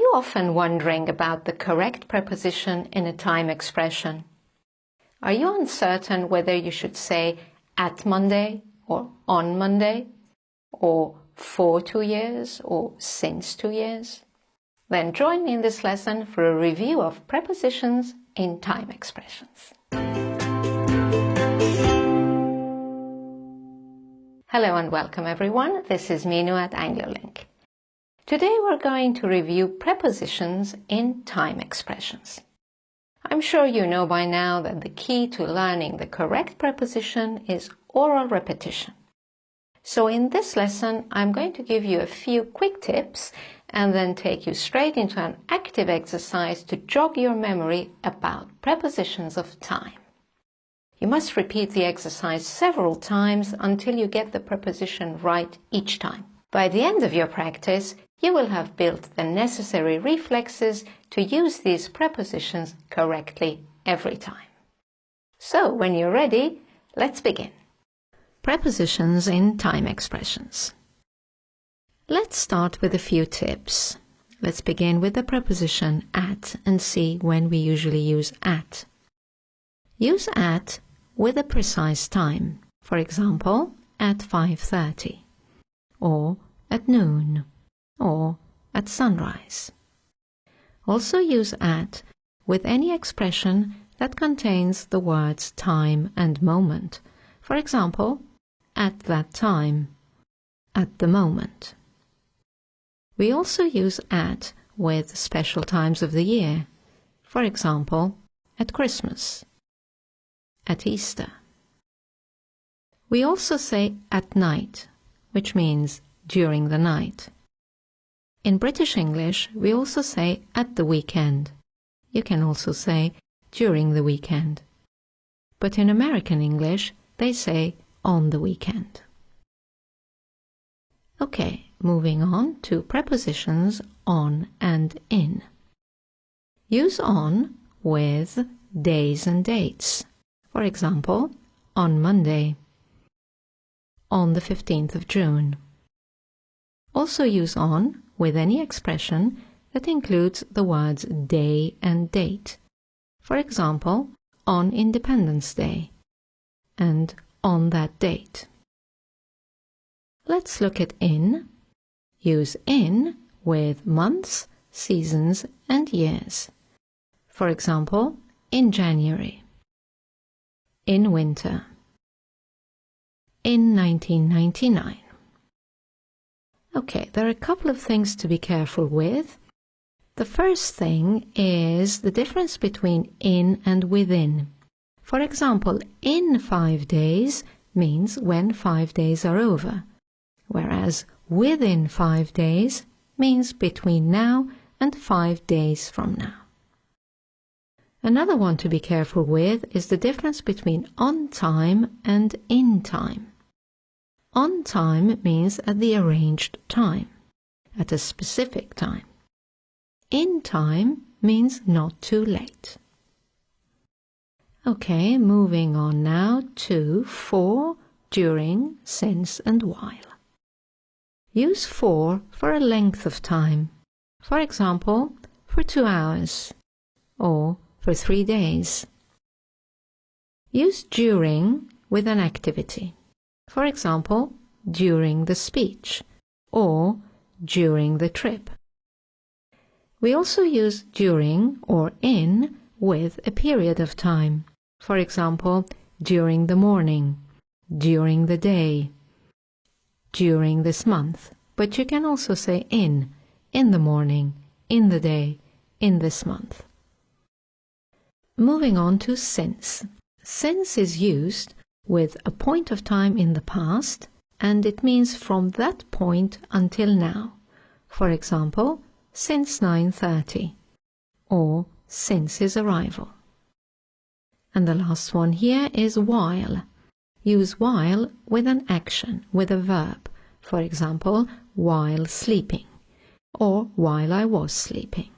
you often wondering about the correct preposition in a time expression? Are you uncertain whether you should say at Monday or on Monday or for 2 years or since 2 years? Then join me in this lesson for a review of prepositions in time expressions. Hello and welcome everyone, this is Minu at AngloLink. Today we're going to review prepositions in time expressions. I'm sure you know by now that the key to learning the correct preposition is oral repetition. So in this lesson I'm going to give you a few quick tips and then take you straight into an active exercise to jog your memory about prepositions of time. You must repeat the exercise several times until you get the preposition right each time. By the end of your practice, you will have built the necessary reflexes to use these prepositions correctly every time. So, when you're ready, let's begin. Prepositions in time expressions. Let's start with a few tips. Let's begin with the preposition at and see when we usually use at. Use at with a precise time, for example, at 5:30, or at noon, or at sunrise. Also use at with any expression that contains the words time and moment, for example, at that time, at the moment. We also use at with special times of the year, for example, at Christmas, at Easter. We also say at night, which means during the night. In British English, we also say at the weekend. You can also say during the weekend. But in American English, they say on the weekend. Okay, moving on to prepositions on and in. Use on with days and dates. For example, on Monday, on the 15th of June. Also use on with any expression that includes the words day and date. For example, on Independence Day and on that date. Let's look at in. Use in with months, seasons and years. For example, in January, in winter, in 1999. Okay, there are a couple of things to be careful with. The first thing is the difference between in and within. For example, in 5 days means when 5 days are over, whereas within 5 days means between now and 5 days from now. Another one to be careful with is the difference between on time and in time. On time means at the arranged time, at a specific time. In time means not too late. Okay, moving on now to for, during, since and while. Use for a length of time. For example, for 2 hours or for 3 days. Use during with an activity. For example, during the speech or during the trip. We also use during or in with a period of time. For example, during the morning, during the day, during this month. But you can also say in the morning, in the day, in this month. Moving on to since. Since is used with a point of time in the past, and it means from that point until now. For example, since 9:30, or since his arrival. And the last one here is while. Use while with an action, with a verb. For example, while sleeping, or while I was sleeping.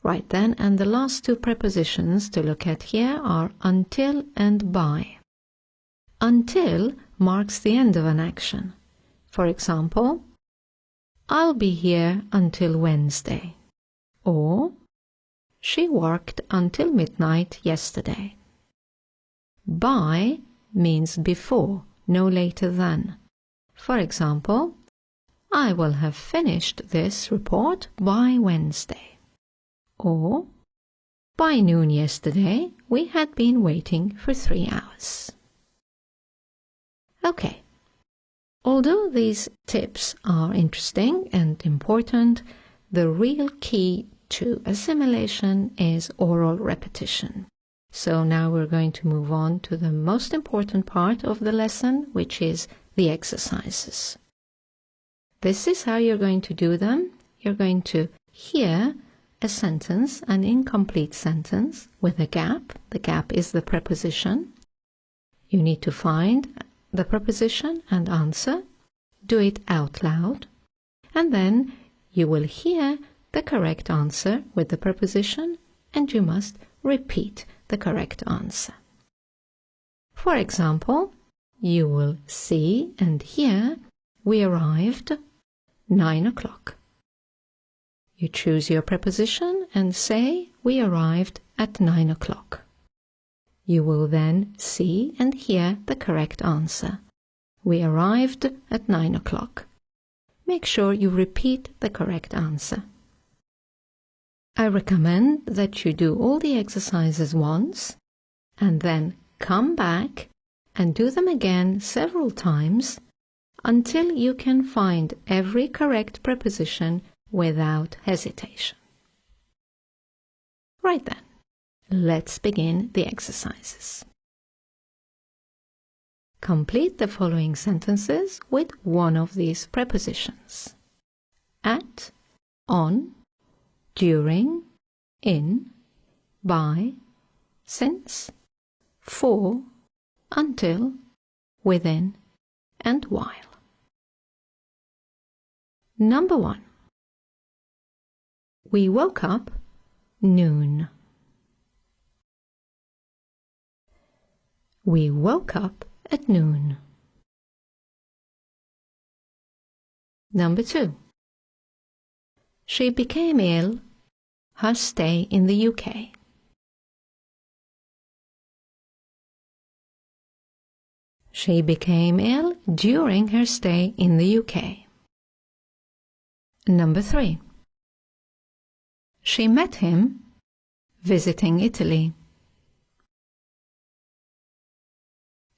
Right then, and the last two prepositions to look at here are until and by. Until marks the end of an action. For example, I'll be here until Wednesday. Or, she worked until midnight yesterday. By means before, no later than. For example, I will have finished this report by Wednesday. Or, by noon yesterday, we had been waiting for 3 hours. Okay. Although these tips are interesting and important, the real key to assimilation is oral repetition. So now we're going to move on to the most important part of the lesson, which is the exercises. This is how you're going to do them. You're going to hear a sentence, an incomplete sentence, with a gap. The gap is the preposition. You need to find the preposition and answer. Do it out loud. And then you will hear the correct answer with the preposition, and you must repeat the correct answer. For example, you will see and hear, we arrived 9 o'clock. You choose your preposition and say, we arrived at 9 o'clock. You will then see and hear the correct answer. We arrived at 9 o'clock. Make sure you repeat the correct answer. I recommend that you do all the exercises once and then come back and do them again several times until you can find every correct preposition without hesitation. Right then, let's begin the exercises. Complete the following sentences with one of these prepositions. At, on, during, in, by, since, for, until, within, and while. Number 1. We woke up noon. We woke up at noon. Number 2. She became ill her stay in the UK. She became ill during her stay in the UK. Number 3. She met him visiting Italy.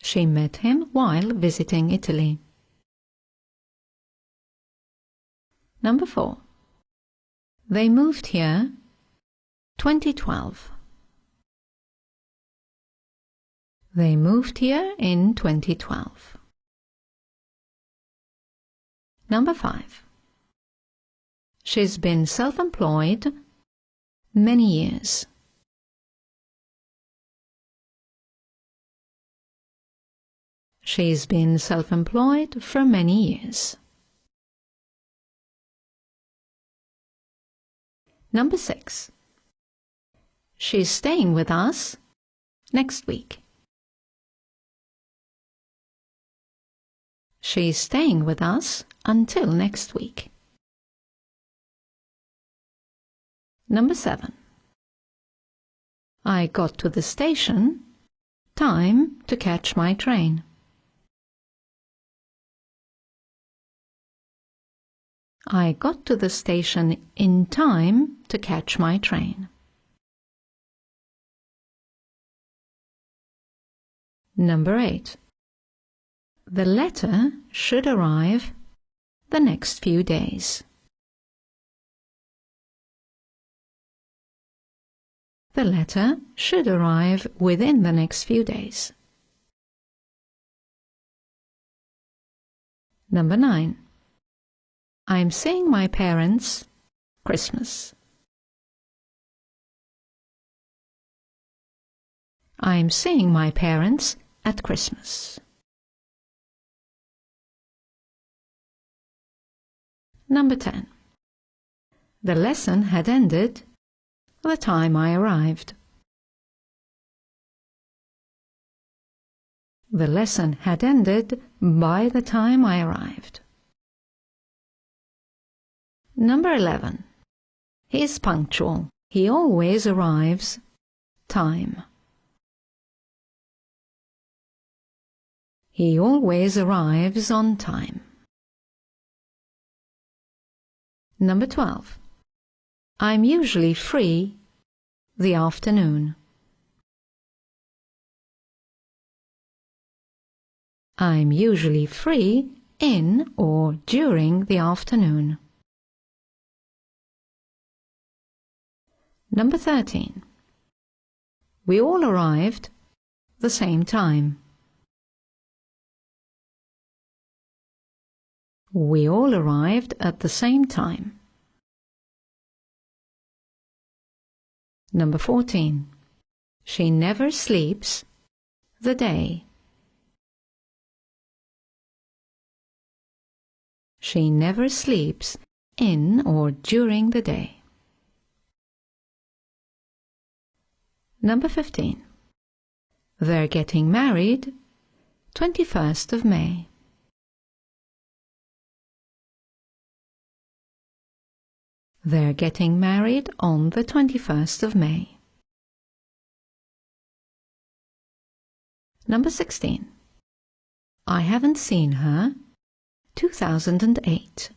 She met him while visiting Italy. Number 4. They moved here 2012. They moved here in 2012. Number 5. She's been self-employed many years. She's been self-employed for many years. Number 6. She's staying with us next week. She's staying with us until next week. Number 7. I got to the station time to catch my train. I got to the station in time to catch my train. Number 8. The letter should arrive the next few days. The letter should arrive within the next few days. Number 9. I'm seeing my parents Christmas. I'm seeing my parents at Christmas. Number 10. The lesson had ended the time I arrived. The lesson had ended by the time I arrived. Number 11. He is punctual. He always arrives. Time. He always arrives on time. Number 12. I'm usually free the afternoon. I'm usually free in or during the afternoon. Number 13. We all arrived the same time. We all arrived at the same time. Number 14. She never sleeps the day. She never sleeps in or during the day. Number 15. They're getting married 21st of May. They're getting married on the 21st of May. Number 16. I haven't seen her 2008.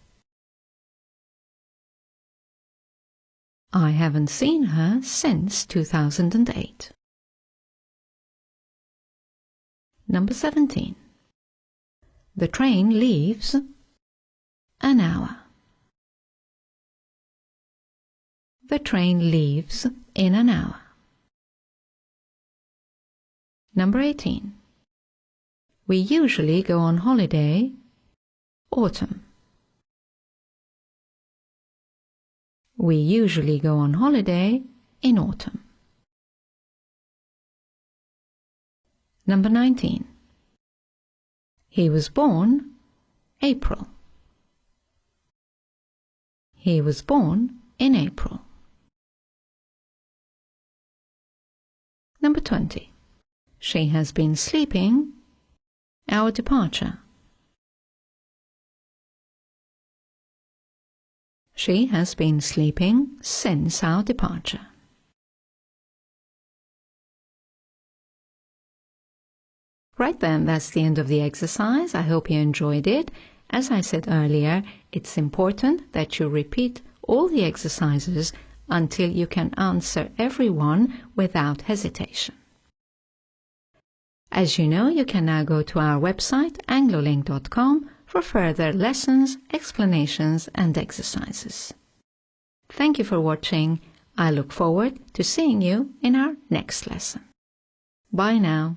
I haven't seen her since 2008. Number 17. The train leaves an hour. The train leaves in an hour. Number 18. We usually go on holiday autumn. We usually go on holiday in autumn. Number 19. He was born April. He was born in April. Number 20. She has been sleeping our departure. She has been sleeping since our departure. Right then, that's the end of the exercise. I hope you enjoyed it. As I said earlier, it's important that you repeat all the exercises until you can answer every one without hesitation. As you know, you can now go to our website, anglolink.com, for further lessons, explanations, and exercises. Thank you for watching. I look forward to seeing you in our next lesson. Bye now.